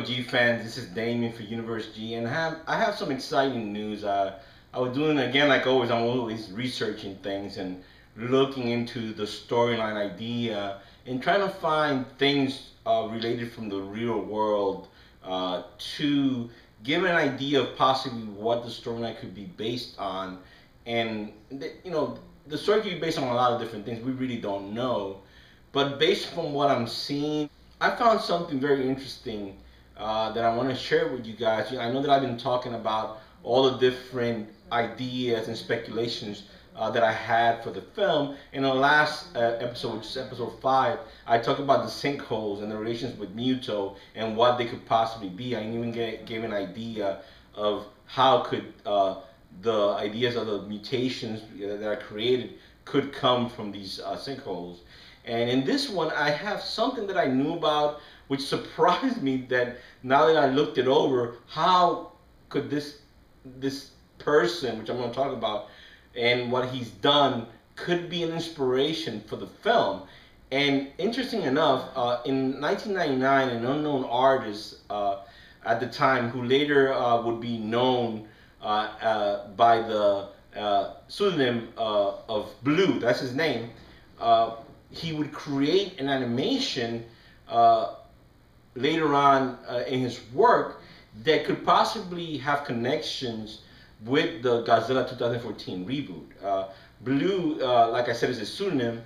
G fans, this is Damien for Universe G, and I have some exciting news. I was doing again like always. I'm always researching things and looking into the storyline idea and trying to find things related from the real world to give an idea of possibly what the storyline could be based on. And the story could be based on a lot of different things. We really don't know, but based from what I'm seeing, I found something very interesting that I want to share with you guys. I know that I've been talking about all the different ideas and speculations that I had for the film. In the last episode, which is episode 5, I talked about the sinkholes and the relations with M.U.T.O and what they could possibly be. I even gave an idea of how could the ideas of the mutations that are created could come from these sinkholes. And in this one, I have something that I knew about, which surprised me that now that I looked it over, how could this person, which I'm going to talk about, and what he's done could be an inspiration for the film. And interesting enough, in 1999, an unknown artist at the time, who later would be known by the pseudonym of Blue, that's his name, he would create an animation later on in his work that could possibly have connections with the Godzilla 2014 reboot. Blue, like I said, is a pseudonym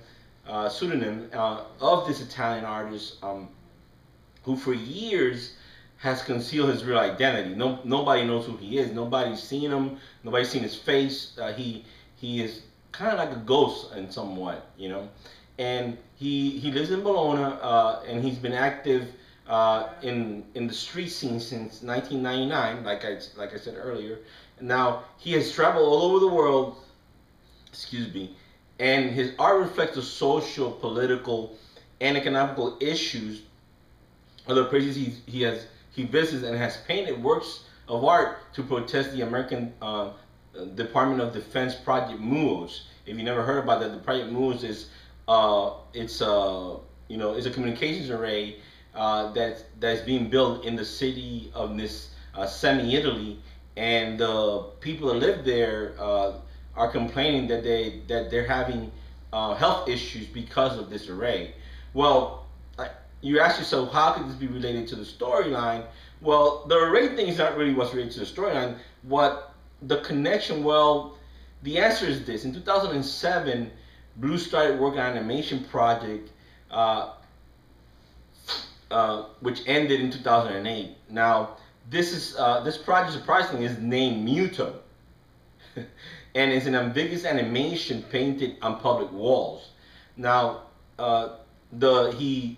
of this Italian artist who for years has concealed his real identity. Nobody knows who he is. Nobody's seen him. Nobody's seen his face. He is kind of like a ghost in somewhat, And he lives in Bologna, and he's been active in the street scene since 1999, like I said earlier. Now he has traveled all over the world, excuse me, and his art reflects the social, political, and economical issues of the places he visits, and has painted works of art to protest the American Department of Defense Project M.U.T.O. If you never heard about that, the Project M.U.T.O is it's a communications array that's being built in the city of this semi-Italy, and the people that live there are complaining that they're having health issues because of this array. Well, you ask yourself, how could this be related to the storyline? Well, the array thing is not really what's related to the storyline. What the connection? Well, the answer is this: in 2007, Blue started working on an animation project, which ended in 2008. Now, this project, surprisingly, is named M.U.T.O, and it's an ambiguous animation painted on public walls. Now, he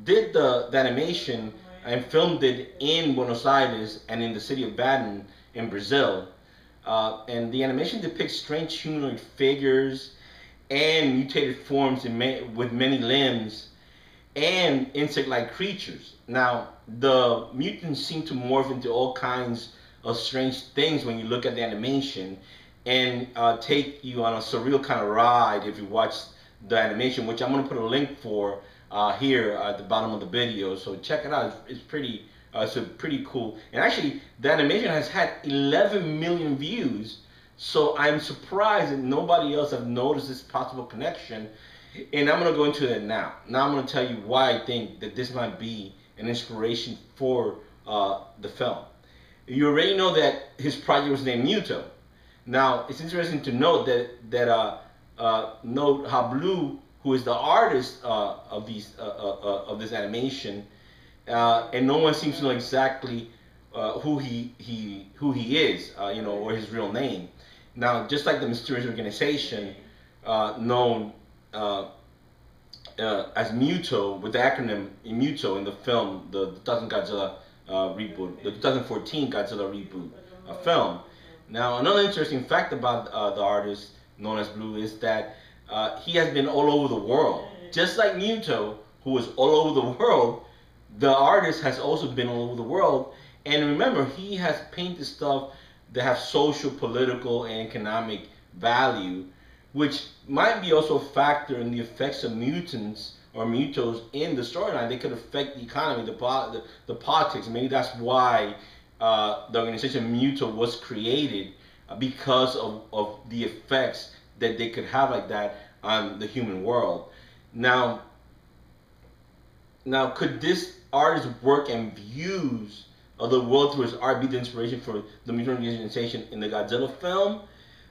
did the animation and filmed it in Buenos Aires and in the city of Baden in Brazil. And the animation depicts strange humanoid figures and mutated forms with many limbs and insect-like creatures. Now, the mutants seem to morph into all kinds of strange things when you look at the animation, and take you on a surreal kind of ride if you watch the animation, which I'm going to put a link for here at the bottom of the video. So check it out. It's pretty cool. And actually, the animation has had 11 million views. So I'm surprised that nobody else have noticed this possible connection. And I'm going to go into that now. Now I'm going to tell you why I think that this might be an inspiration for the film. You already know that his project was named M.U.T.O. Now, it's interesting to note note how Blue, who is the artist of this animation, and no one seems to know exactly who he is, or his real name. Now, just like the mysterious organization known as M.U.T.O, with the acronym M.U.T.O in the film, the 2014 Godzilla reboot film. Now, another interesting fact about the artist known as Blue is that he has been all over the world. Just like M.U.T.O, who is all over the world, the artist has also been all over the world. And remember, he has painted stuff that have social, political, and economic value, which might be also a factor in the effects of mutants or M.U.T.Os in the storyline, they could affect the economy, the politics. Maybe that's why the organization M.U.T.O was created, because of the effects that they could have like that on the human world. Now, could this artist's work and views of the world through his art be the inspiration for the M.U.T.O organization in the Godzilla film?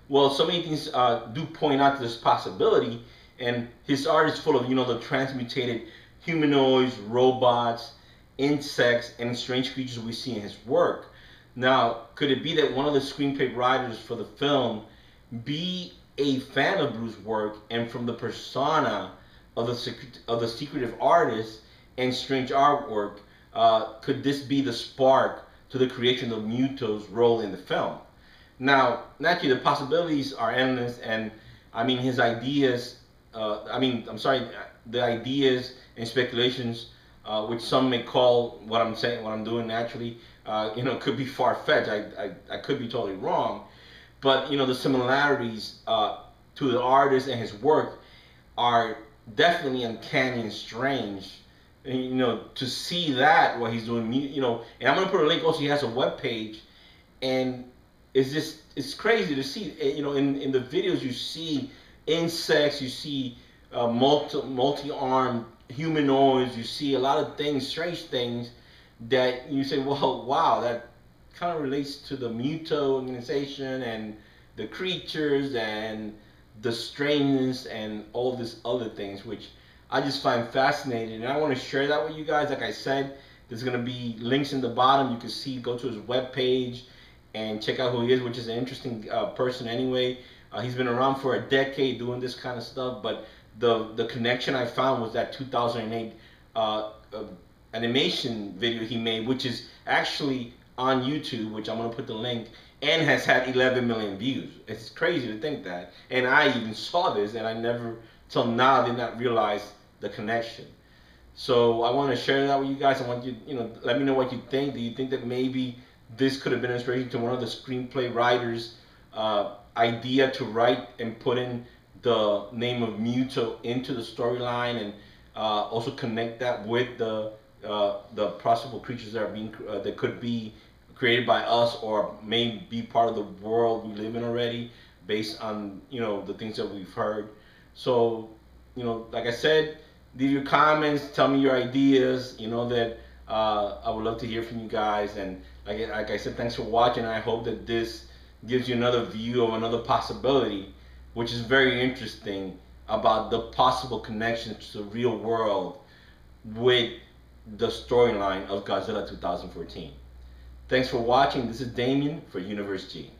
Well, so many things do point out to this possibility, and his art is full of, the transmutated humanoids, robots, insects, and strange creatures we see in his work. Now, could it be that one of the screenplay writers for the film be a fan of Bruce's work, and from the persona of the secretive artist and strange artwork, could this be the spark to the creation of M.U.T.O's role in the film? Now, naturally, the possibilities are endless, and I mean, his ideas, the ideas and speculations, which some may call what I'm saying, what I'm doing naturally, could be far-fetched. I could be totally wrong, but the similarities to the artist and his work are definitely uncanny and strange. And, to see that what he's doing, and I'm gonna put a link. Also, he has a web page, and it's crazy to see. In the videos you see insects, you see multi-armed humanoids, you see a lot of things, strange things that you say, well, wow, that kind of relates to the M.U.T.O organization and the creatures and the strangeness and all these other things, which I just find fascinating, and I want to share that with you guys. Like I said, there's gonna be links in the bottom. You can see, go to his web page and check out who he is, which is an interesting person anyway. He's been around for a decade doing this kind of stuff, but the connection I found was that 2008 animation video he made, which is actually on YouTube, which I'm gonna put the link, and has had 11 million views. It's crazy to think that, and I even saw this, and I never, till now, did not realize the connection. So I want to share that with you guys. I want you, let me know what you think. Do you think that maybe this could have been inspiration to one of the screenplay writers' idea to write and put in the name of M.U.T.O into the storyline, and also connect that with the possible creatures that are being that could be created by us, or may be part of the world we live in already, based on the things that we've heard. So like I said, leave your comments, tell me your ideas. That I would love to hear from you guys. And like I said, thanks for watching. I hope that this gives you another view of another possibility, which is very interesting, about the possible connections to the real world with the storyline of Godzilla 2014. Thanks for watching. This is Damien for Universe G.